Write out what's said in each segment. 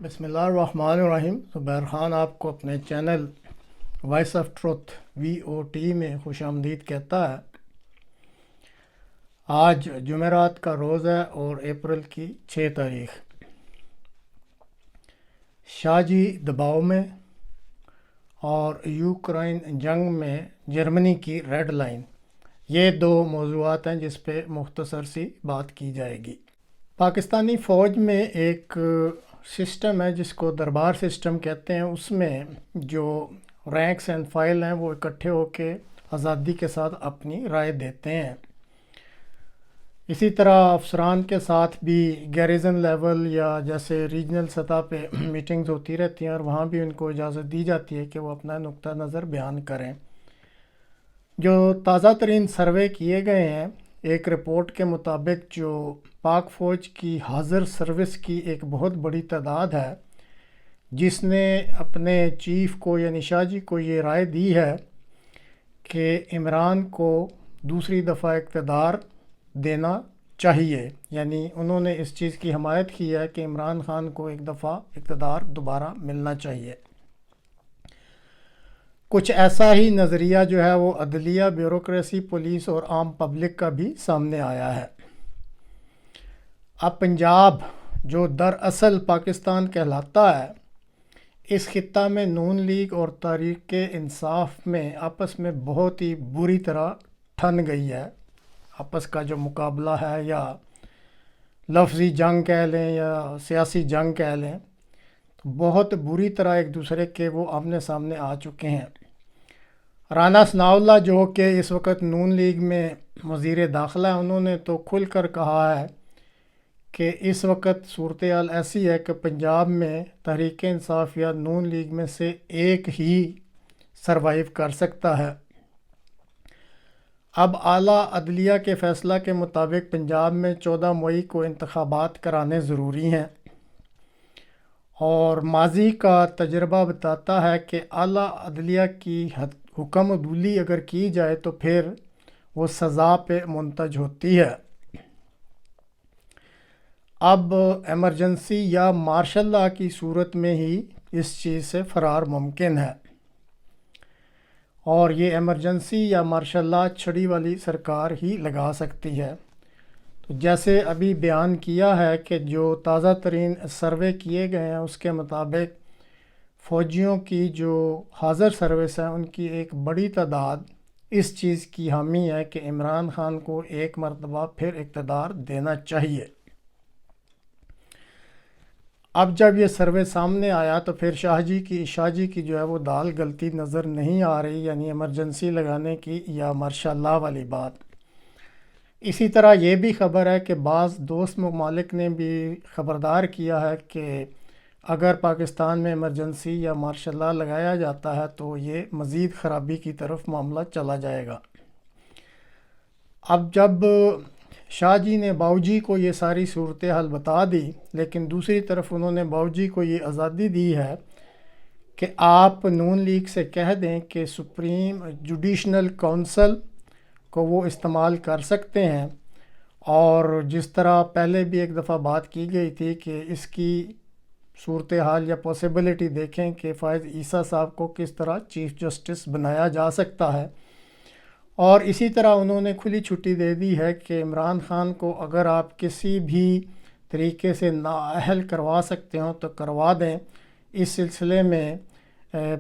بسم اللہ الرحمن الرحیم. زبیر خان آپ کو اپنے channel Voice of Truth VOT میں خوش آمدید کہتا ہے. آج جمعرات کا روز ہے اور اپریل کی 6 تاریخ. شاہ جی دباؤ میں اور یوکرائن جنگ میں جرمنی کی ریڈ لائن، یہ دو موضوعات ہیں جس پہ مختصر سی بات کی جائے گی. پاکستانی فوج میں ایک سسٹم ہے جس کو دربار سسٹم کہتے ہیں. اس میں جو رینکس اینڈ فائل ہیں وہ اکٹھے ہو کے آزادی کے ساتھ اپنی رائے دیتے ہیں. اسی طرح افسران کے ساتھ بھی گیریزن لیول یا جیسے ریجنل سطح پہ میٹنگز ہوتی رہتی ہیں اور وہاں بھی ان کو اجازت دی جاتی ہے کہ وہ اپنا نقطہ نظر بیان کریں. جو تازہ ترین سروے کیے گئے ہیں، ایک رپورٹ کے مطابق جو پاک فوج کی حاضر سروس کی ایک بہت بڑی تعداد ہے جس نے اپنے چیف کو یعنی شاہ جی کو یہ رائے دی ہے کہ عمران کو دوسری دفعہ اقتدار دینا چاہیے. یعنی انہوں نے اس چیز کی حمایت کی ہے کہ عمران خان کو ایک دفعہ اقتدار دوبارہ ملنا چاہیے. کچھ ایسا ہی نظریہ جو ہے وہ عدلیہ، بیوروکریسی، پولیس اور عام پبلک کا بھی سامنے آیا ہے. اب پنجاب جو دراصل پاکستان کہلاتا ہے، اس خطہ میں نون لیگ اور تحریک انصاف میں آپس میں بہت ہی بری طرح ٹھن گئی ہے. آپس کا جو مقابلہ ہے، یا لفظی جنگ کہہ لیں یا سیاسی جنگ کہہ لیں، بہت بری طرح ایک دوسرے کے وہ آمنے سامنے آ چکے ہیں. رانا ثناء اللہ جو کہ اس وقت نون لیگ میں وزیر داخلہ ہیں، انہوں نے تو کھل کر کہا ہے کہ اس وقت صورتحال ایسی ہے کہ پنجاب میں تحریک انصاف یا نون لیگ میں سے ایک ہی سروائیو کر سکتا ہے. اب اعلیٰ عدلیہ کے فیصلہ کے مطابق پنجاب میں 14 مئی کو انتخابات کرانے ضروری ہیں، اور ماضی کا تجربہ بتاتا ہے کہ اعلیٰ عدلیہ کی حکم عدولی اگر کی جائے تو پھر وہ سزا پہ منتج ہوتی ہے. اب ایمرجنسی یا مارشل لاء کی صورت میں ہی اس چیز سے فرار ممکن ہے، اور یہ ایمرجنسی یا مارشل لاء چھڑی والی سرکار ہی لگا سکتی ہے. تو جیسے ابھی بیان کیا ہے کہ جو تازہ ترین سروے کیے گئے ہیں اس کے مطابق فوجیوں کی جو حاضر سروس ہے ان کی ایک بڑی تعداد اس چیز کی حامی ہے کہ عمران خان کو ایک مرتبہ پھر اقتدار دینا چاہیے. اب جب یہ سروے سامنے آیا تو پھر شاہ جی کی جو ہے وہ دال گلتی نظر نہیں آ رہی، یعنی ایمرجنسی لگانے کی یا مارشل لاء والی بات. اسی طرح یہ بھی خبر ہے کہ بعض دوست ممالک نے بھی خبردار کیا ہے کہ اگر پاکستان میں ایمرجنسی یا مارشل لاء لگایا جاتا ہے تو یہ مزید خرابی کی طرف معاملہ چلا جائے گا. اب جب شاہ جی نے باؤجی کو یہ ساری صورتحال بتا دی، لیکن دوسری طرف انہوں نے باؤجی کو یہ آزادی دی ہے کہ آپ نون لیگ سے کہہ دیں کہ سپریم جوڈیشنل کونسل کو وہ استعمال کر سکتے ہیں. اور جس طرح پہلے بھی ایک دفعہ بات کی گئی تھی کہ اس کی صورتحال یا پاسبلٹی دیکھیں کہ فائز عیسیٰ صاحب کو کس طرح چیف جسٹس بنایا جا سکتا ہے، اور اسی طرح انہوں نے کھلی چھٹی دے دی ہے کہ عمران خان کو اگر آپ کسی بھی طریقے سے نااہل کروا سکتے ہوں تو کروا دیں. اس سلسلے میں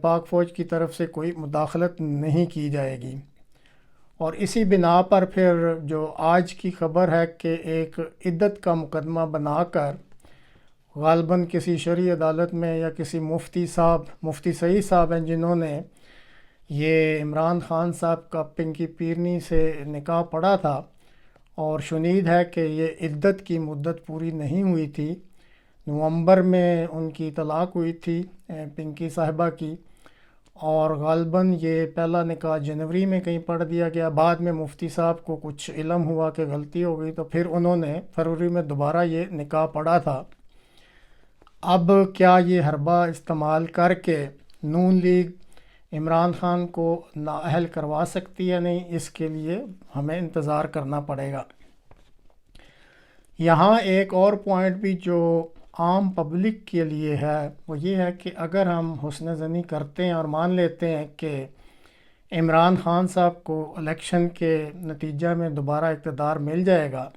پاک فوج کی طرف سے کوئی مداخلت نہیں کی جائے گی. اور اسی بنا پر پھر جو آج کی خبر ہے کہ ایک عدت کا مقدمہ بنا کر غالباً کسی شرعی عدالت میں یا کسی مفتی سعید صاحب ہیں جنہوں نے یہ عمران خان صاحب کا پنکی پیرنی سے نکاح پڑھا تھا، اور شنید ہے کہ یہ عدت کی مدت پوری نہیں ہوئی تھی. نومبر میں ان کی طلاق ہوئی تھی پنکی صاحبہ کی، اور غالباً یہ پہلا نکاح جنوری میں کہیں پڑھ دیا گیا. بعد میں مفتی صاحب کو کچھ علم ہوا کہ غلطی ہو گئی تو پھر انہوں نے فروری میں دوبارہ یہ نکاح پڑھا تھا. اب کیا یہ حربہ استعمال کر کے نون لیگ عمران خان کو نااہل کروا سکتی ہے؟ نہیں، اس کے لیے ہمیں انتظار کرنا پڑے گا. یہاں ایک اور پوائنٹ بھی جو عام پبلک کے لیے ہے وہ یہ ہے کہ اگر ہم حسن زنی کرتے ہیں اور مان لیتے ہیں کہ عمران خان صاحب کو الیکشن کے نتیجہ میں دوبارہ اقتدار مل جائے گا،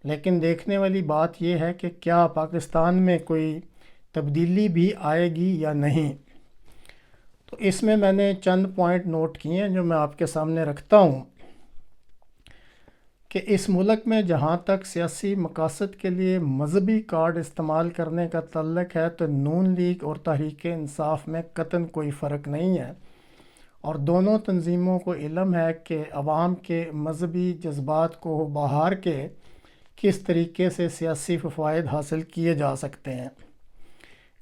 لیکن دیکھنے والی بات یہ ہے کہ کیا پاکستان میں کوئی تبدیلی بھی آئے گی یا نہیں۔ تو اس میں نے چند پوائنٹ نوٹ کیے ہیں جو میں آپ کے سامنے رکھتا ہوں کہ اس ملک میں جہاں تک سیاسی مقاصد کے لیے مذہبی کارڈ استعمال کرنے کا تعلق ہے تو نون لیگ اور تحریک انصاف میں قطعاً کوئی فرق نہیں ہے، اور دونوں تنظیموں کو علم ہے کہ عوام کے مذہبی جذبات کو بہار کے کس طریقے سے سیاسی فوائد حاصل کیے جا سکتے ہیں۔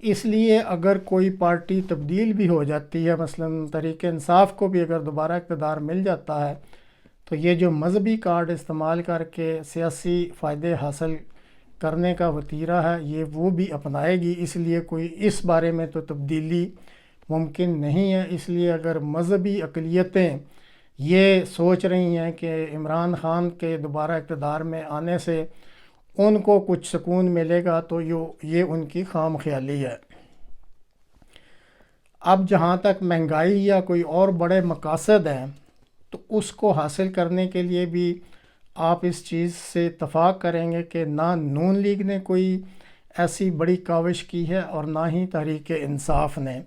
اس لیے اگر کوئی پارٹی تبدیل بھی ہو جاتی ہے، مثلاً تحریک انصاف کو بھی اگر دوبارہ اقتدار مل جاتا ہے، تو یہ جو مذہبی کارڈ استعمال کر کے سیاسی فائدے حاصل کرنے کا وتیرہ ہے یہ وہ بھی اپنائے گی۔ اس لیے کوئی اس بارے میں تو تبدیلی ممکن نہیں ہے۔ اس لیے اگر مذہبی اقلیتیں یہ سوچ رہی ہیں کہ عمران خان کے دوبارہ اقتدار میں آنے سے ان کو کچھ سکون ملے گا تو یہ ان کی خام خیالی ہے۔ اب جہاں تک مہنگائی یا کوئی اور بڑے مقاصد ہیں تو اس کو حاصل کرنے کے لیے بھی آپ اس چیز سے اتفاق کریں گے کہ نہ نون لیگ نے کوئی ایسی بڑی کاوش کی ہے اور نہ ہی تحریک انصاف نے۔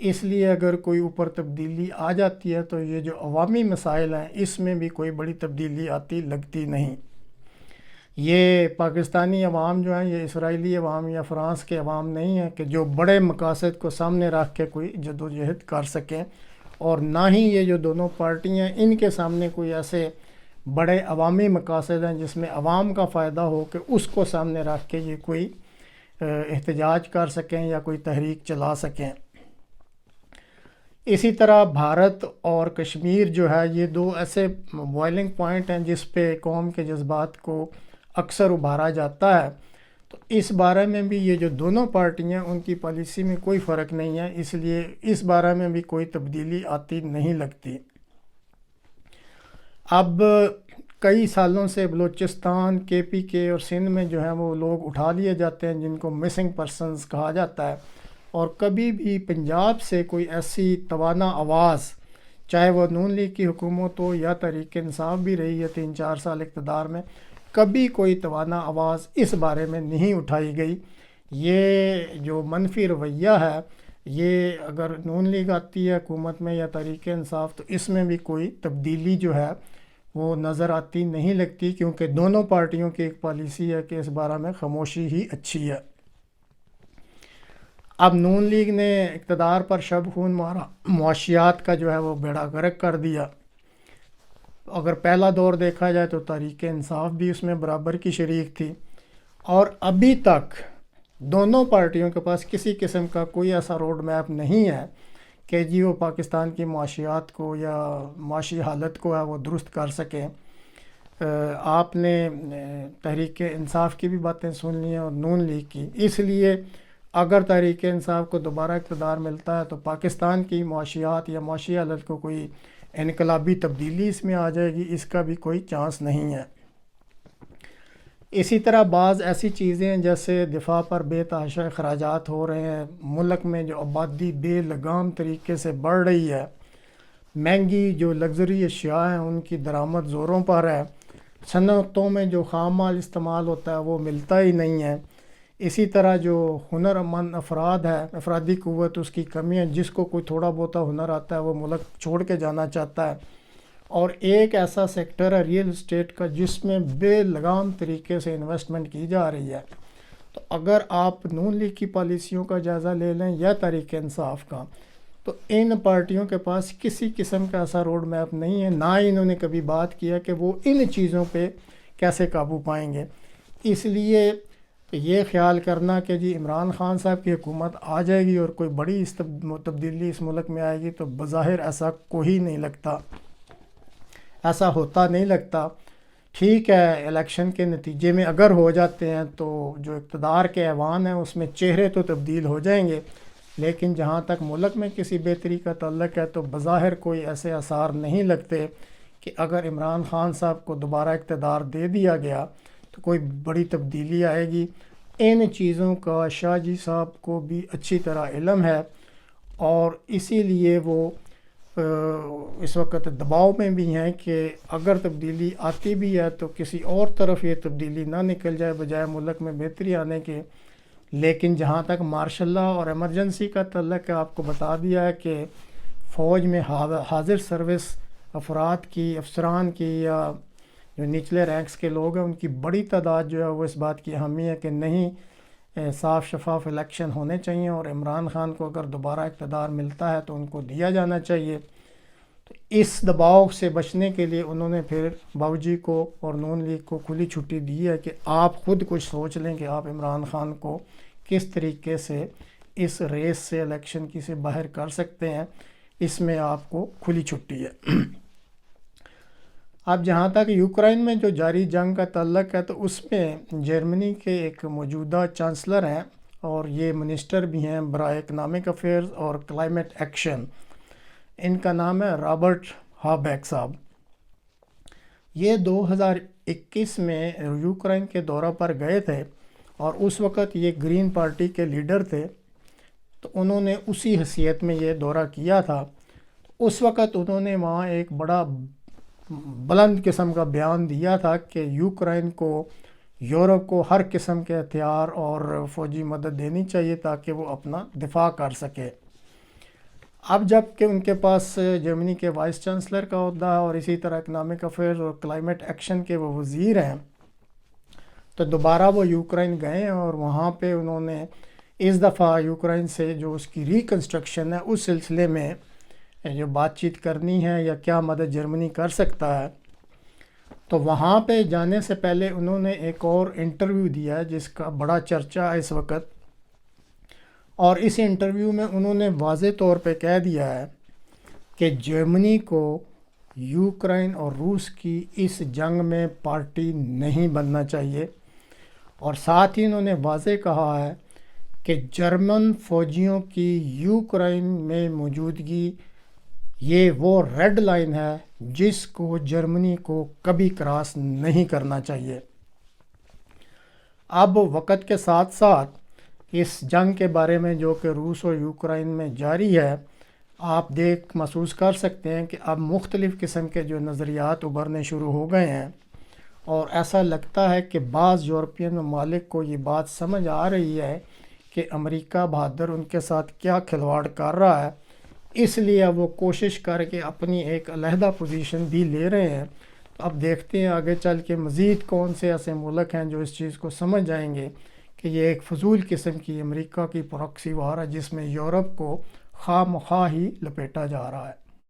اس لیے اگر کوئی اوپر تبدیلی آ جاتی ہے تو یہ جو عوامی مسائل ہیں اس میں بھی کوئی بڑی تبدیلی آتی لگتی نہیں۔ یہ پاکستانی عوام جو ہیں یہ اسرائیلی عوام یا فرانس کے عوام نہیں ہیں کہ جو بڑے مقاصد کو سامنے رکھ کے کوئی جدوجہد کر سکیں، اور نہ ہی یہ جو دونوں پارٹیاں ان کے سامنے کوئی ایسے بڑے عوامی مقاصد ہیں جس میں عوام کا فائدہ ہو کہ اس کو سامنے رکھ کے یہ کوئی احتجاج کر سکیں یا کوئی تحریک چلا سکیں۔ اسی طرح بھارت اور کشمیر جو ہے یہ دو ایسے بوائلنگ پوائنٹ ہیں جس پہ قوم کے جذبات کو اکثر ابھارا جاتا ہے، تو اس بارے میں بھی یہ جو دونوں پارٹیاں ان کی پالیسی میں کوئی فرق نہیں ہے، اس لیے اس بارے میں بھی کوئی تبدیلی آتی نہیں لگتی۔ اب کئی سالوں سے بلوچستان، KPK اور سندھ میں جو ہے وہ لوگ اٹھا لیے جاتے ہیں جن کو مسنگ پرسنز کہا جاتا ہے، اور کبھی بھی پنجاب سے کوئی ایسی توانا آواز، چاہے وہ نون لیگ کی حکومت ہو یا تحریک انصاف بھی رہی ہے 3-4 سال اقتدار میں، کبھی کوئی توانا آواز اس بارے میں نہیں اٹھائی گئی۔ یہ جو منفی رویہ ہے یہ اگر نون لیگ آتی ہے حکومت میں یا تحریک انصاف تو اس میں بھی کوئی تبدیلی جو ہے وہ نظر آتی نہیں لگتی، کیونکہ دونوں پارٹیوں کی ایک پالیسی ہے کہ اس بارے میں خاموشی ہی اچھی ہے۔ اب نون لیگ نے اقتدار پر شب خون مارا، معاشیات کا جو ہے وہ بیڑا غرق کر دیا۔ اگر پہلا دور دیکھا جائے تو تحریک انصاف بھی اس میں برابر کی شریک تھی، اور ابھی تک دونوں پارٹیوں کے پاس کسی قسم کا کوئی ایسا روڈ میپ نہیں ہے کہ جی وہ پاکستان کی معاشیات کو یا معاشی حالت کو ہے وہ درست کر سکیں۔ آپ نے تحریک انصاف کی بھی باتیں سن لی ہیں اور نون لیگ کی۔ اس لیے اگر تحریک انصاف کو دوبارہ اقتدار ملتا ہے تو پاکستان کی معاشیات یا معاشی حالت کو کوئی انقلابی تبدیلی اس میں آ جائے گی، اس کا بھی کوئی چانس نہیں ہے۔ اسی طرح بعض ایسی چیزیں ہیں جیسے دفاع پر بے تحاشا اخراجات ہو رہے ہیں، ملک میں جو آبادی بے لگام طریقے سے بڑھ رہی ہے، مہنگی جو لگژری اشیاء ہیں ان کی درآمد زوروں پر ہے، صنعتوں میں جو خام مال استعمال ہوتا ہے وہ ملتا ہی نہیں ہے، اسی طرح جو ہنر مند افراد ہے، افرادی قوت اس کی کمی ہے، جس کو کوئی تھوڑا بہت ہنر آتا ہے وہ ملک چھوڑ کے جانا چاہتا ہے، اور ایک ایسا سیکٹر ہے ریئل اسٹیٹ کا جس میں بے لگام طریقے سے انویسٹمنٹ کی جا رہی ہے۔ تو اگر آپ نون لیگ کی پالیسیوں کا جائزہ لے لیں یا تحریک انصاف کا، تو ان پارٹیوں کے پاس کسی قسم کا ایسا روڈ میپ نہیں ہے، نہ ہی انہوں نے کبھی بات کیا کہ وہ ان چیزوں پہ کیسے قابو پائیں گے۔ اس لیے یہ خیال کرنا کہ جی عمران خان صاحب کی حکومت آ جائے گی اور کوئی بڑی تبدیلی اس ملک میں آئے گی تو بظاہر ایسا کوئی نہیں لگتا، ایسا ہوتا نہیں لگتا۔ ٹھیک ہے الیکشن کے نتیجے میں اگر ہو جاتے ہیں تو جو اقتدار کے ایوان ہیں اس میں چہرے تو تبدیل ہو جائیں گے، لیکن جہاں تک ملک میں کسی بہتری کا تعلق ہے تو بظاہر کوئی ایسے آثار نہیں لگتے کہ اگر عمران خان صاحب کو دوبارہ اقتدار دے دیا گیا تو کوئی بڑی تبدیلی آئے گی۔ ان چیزوں کا شاہ جی صاحب کو بھی اچھی طرح علم ہے، اور اسی لیے وہ اس وقت دباؤ میں بھی ہیں کہ اگر تبدیلی آتی بھی ہے تو کسی اور طرف یہ تبدیلی نہ نکل جائے بجائے ملک میں بہتری آنے کے۔ لیکن جہاں تک مارشل لا اور ایمرجنسی کا تعلق ہے، آپ کو بتا دیا ہے کہ فوج میں حاضر سروس افراد کی، افسران کی، یا جو نچلے رینکس کے لوگ ہیں ان کی بڑی تعداد جو ہے وہ اس بات کی حامی ہے کہ نہیں، صاف شفاف الیکشن ہونے چاہیے، اور عمران خان کو اگر دوبارہ اقتدار ملتا ہے تو ان کو دیا جانا چاہیے۔ تو اس دباؤ سے بچنے کے لیے انہوں نے پھر باؤجی کو اور نون لیگ کو کھلی چھٹی دی ہے کہ آپ خود کچھ سوچ لیں کہ آپ عمران خان کو کس طریقے سے اس ریس سے، الیکشن کی سے باہر کر سکتے ہیں، اس میں آپ کو کھلی چھٹی ہے۔ اب جہاں تک یوکرائن میں جو جاری جنگ کا تعلق ہے تو اس میں جرمنی کے ایک موجودہ چانسلر ہیں اور یہ منسٹر بھی ہیں برائے اکنامک افیئرز اور کلائمیٹ ایکشن، ان کا نام ہے رابرٹ ہابیک صاحب۔ یہ 2021 میں یوکرائن کے دورہ پر گئے تھے اور اس وقت یہ گرین پارٹی کے لیڈر تھے، تو انہوں نے اسی حیثیت میں یہ دورہ کیا تھا۔ اس وقت انہوں نے وہاں ایک بڑا بلند قسم کا بیان دیا تھا کہ یوکرائن کو، یورپ کو ہر قسم کے ہتھیار اور فوجی مدد دینی چاہیے تاکہ وہ اپنا دفاع کر سکے۔ اب جب کہ ان کے پاس جرمنی کے وائس چانسلر کا عہدہ ہے اور اسی طرح اکنامک افیئرز اور کلائمیٹ ایکشن کے وہ وزیر ہیں، تو دوبارہ وہ یوکرائن گئے اور وہاں پہ انہوں نے اس دفعہ یوکرائن سے جو اس کی ریکنسٹرکشن ہے اس سلسلے میں جو بات چیت کرنی ہے یا کیا مدد جرمنی کر سکتا ہے۔ تو وہاں پہ جانے سے پہلے انہوں نے ایک اور انٹرویو دیا ہے جس کا بڑا چرچا ہے اس وقت، اور اس انٹرویو میں انہوں نے واضح طور پہ کہہ دیا ہے کہ جرمنی کو یوکرائن اور روس کی اس جنگ میں پارٹی نہیں بننا چاہیے، اور ساتھ ہی انہوں نے واضح کہا ہے کہ جرمن فوجیوں کی یوکرائن میں موجودگی یہ وہ ریڈ لائن ہے جس کو جرمنی کو کبھی کراس نہیں کرنا چاہیے۔ اب وقت کے ساتھ ساتھ اس جنگ کے بارے میں جو کہ روس اور یوکرائن میں جاری ہے، آپ محسوس کر سکتے ہیں کہ اب مختلف قسم کے جو نظریات ابھرنے شروع ہو گئے ہیں، اور ایسا لگتا ہے کہ بعض یورپین ممالک کو یہ بات سمجھ آ رہی ہے کہ امریکہ بہادر ان کے ساتھ کیا کھلواڑ کر رہا ہے، اس لیے وہ کوشش کر کے اپنی ایک علیحدہ پوزیشن بھی لے رہے ہیں۔ تو اب دیکھتے ہیں آگے چل کے مزید کون سے ایسے ملک ہیں جو اس چیز کو سمجھ جائیں گے کہ یہ ایک فضول قسم کی امریکہ کی پراکسی وار ہے جس میں یورپ کو خواہ مخواہ ہی لپیٹا جا رہا ہے۔